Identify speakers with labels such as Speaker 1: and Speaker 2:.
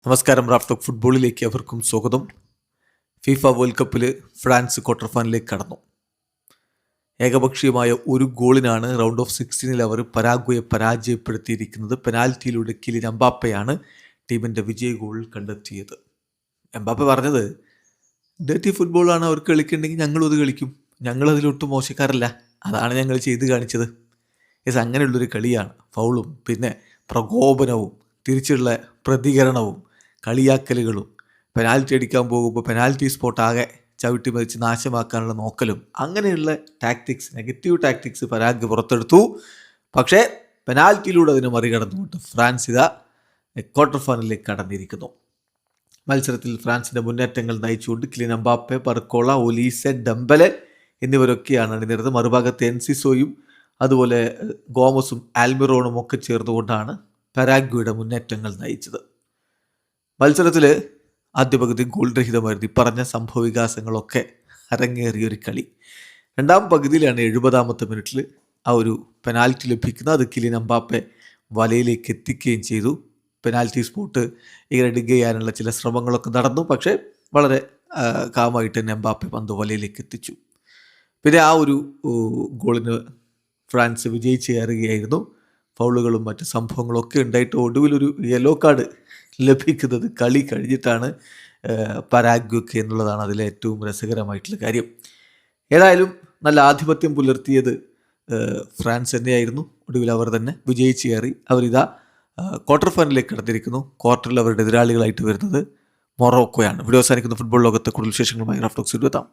Speaker 1: നമസ്കാരം. റാഫ്റ്റോക്ക് ഫുട്ബോളിലേക്ക് അവർക്കും സ്വാഗതം. ഫിഫ വേൾഡ് കപ്പിൽ ഫ്രാൻസ് ക്വാർട്ടർ ഫൈനലിലേക്ക് കടന്നു. ഏകപക്ഷീയമായ ഒരു ഗോളിനാണ് റൗണ്ട് ഓഫ് 16 അവർ പരാഗ്വയെ പരാജയപ്പെടുത്തിയിരിക്കുന്നത്. പെനാൽറ്റിയിലൂടെ കിലിൻ എംബാപ്പയാണ് ടീമിൻ്റെ വിജയ ഗോൾ കണ്ടെത്തിയത്. എംബാപ്പെ പറഞ്ഞത്, ഡേർട്ടി ഫുട്ബോളാണ് അവർക്ക് കളിക്കുന്നുണ്ടെങ്കിൽ ഞങ്ങളും അത് കളിക്കും, ഞങ്ങളതിലൊട്ടും മോശക്കാരല്ല, അതാണ് ഞങ്ങൾ ചെയ്ത് കാണിച്ചത്. അങ്ങനെയുള്ളൊരു കളിയാണ്. ഫൗളും പിന്നെ പ്രകോപനവും തിരിച്ചുള്ള പ്രതികരണവും കളിയാക്കലുകളും പെനാൽറ്റി അടിക്കാൻ പോകുമ്പോൾ പെനാൽറ്റി സ്പോട്ട് ആകെ ചവിട്ടി മതിച്ച് നാശമാക്കാനുള്ള നോക്കലും, അങ്ങനെയുള്ള ടാക്ടിക്സ്, നെഗറ്റീവ് ടാക്ടിക്സ് പരാഗ് പുറത്തെടുത്തു. പക്ഷേ പെനാൽറ്റിയിലൂടെ അതിനെ മറികടന്നുകൊണ്ട് ഫ്രാൻസ് ഇതാ ക്വാർട്ടർ ഫൈനലിലേക്ക് കടന്നിരിക്കുന്നു. മത്സരത്തിൽ ഫ്രാൻസിൻ്റെ മുന്നേറ്റങ്ങൾ നയിച്ചുകൊണ്ട് Kylian Mbappe, Barcola, Olise, Dembele എന്നിവരൊക്കെയാണ് അണിനിരത്. മറുഭാഗത്ത് എൻസിസോയും അതുപോലെ ഗോമസും ആൽമിറോണും ഒക്കെ ചേർന്നുകൊണ്ടാണ് പരാഗ്വയുടെ മുന്നേറ്റങ്ങൾ നയിച്ചത്. മത്സരത്തിൽ ആദ്യ പകുതി ഗോൾ രഹിതമായിരുന്നു. ഇപ്പറഞ്ഞ സംഭവ വികാസങ്ങളൊക്കെ അരങ്ങേറിയൊരു കളി. രണ്ടാം പകുതിയിലാണ് 70-ാമത്തെ മിനിറ്റിൽ ആ ഒരു പെനാൽറ്റി ലഭിക്കുന്നത്. അത് കിലിൻ എംബാപ്പെ വലയിലേക്ക് എത്തിക്കുകയും ചെയ്തു. പെനാൽറ്റി സ്പോട്ട് ഇങ്ങനെ ഡിഗ് ചെയ്യാനുള്ള ചില ശ്രമങ്ങളൊക്കെ നടന്നു. പക്ഷേ വളരെ കാമായിട്ട് തന്നെ എംബാപ്പെ പന്ത് വലയിലേക്ക് എത്തിച്ചു. പിന്നെ ആ ഒരു ഗോളിന് ഫ്രാൻസ് വിജയിച്ച് കയറുകയായിരുന്നു. ഫൗളുകളും മറ്റ് സംഭവങ്ങളൊക്കെ ഉണ്ടായിട്ട് ഒടുവിലൊരു യെല്ലോ കാർഡ് ലഭിക്കുന്നത് കളി കഴിഞ്ഞിട്ടാണ് പരാഗ്വയ്ക്ക് എന്നുള്ളതാണ് അതിലെ ഏറ്റവും രസകരമായിട്ടുള്ള കാര്യം. ഏതായാലും നല്ല ആധിപത്യം പുലർത്തിയത് ഫ്രാൻസ് തന്നെയായിരുന്നു. ഒടുവിൽ അവർ തന്നെ വിജയിച്ച് കയറി. അവരിതാ ക്വാർട്ടർ ഫൈനലിലേക്ക് കടന്നിരിക്കുന്നു. ക്വാർട്ടറിൽ അവരുടെ എതിരാളികളായിട്ട് വരുന്നത് മൊറോക്കോയാണ്. വീഡിയോ അവസാനിക്കുന്ന ഫുട്ബോൾ ലോകത്തെ കൂടുതൽ വിശേഷങ്ങളുമായി റാഫ്റ്റോക്സ് എത്താം.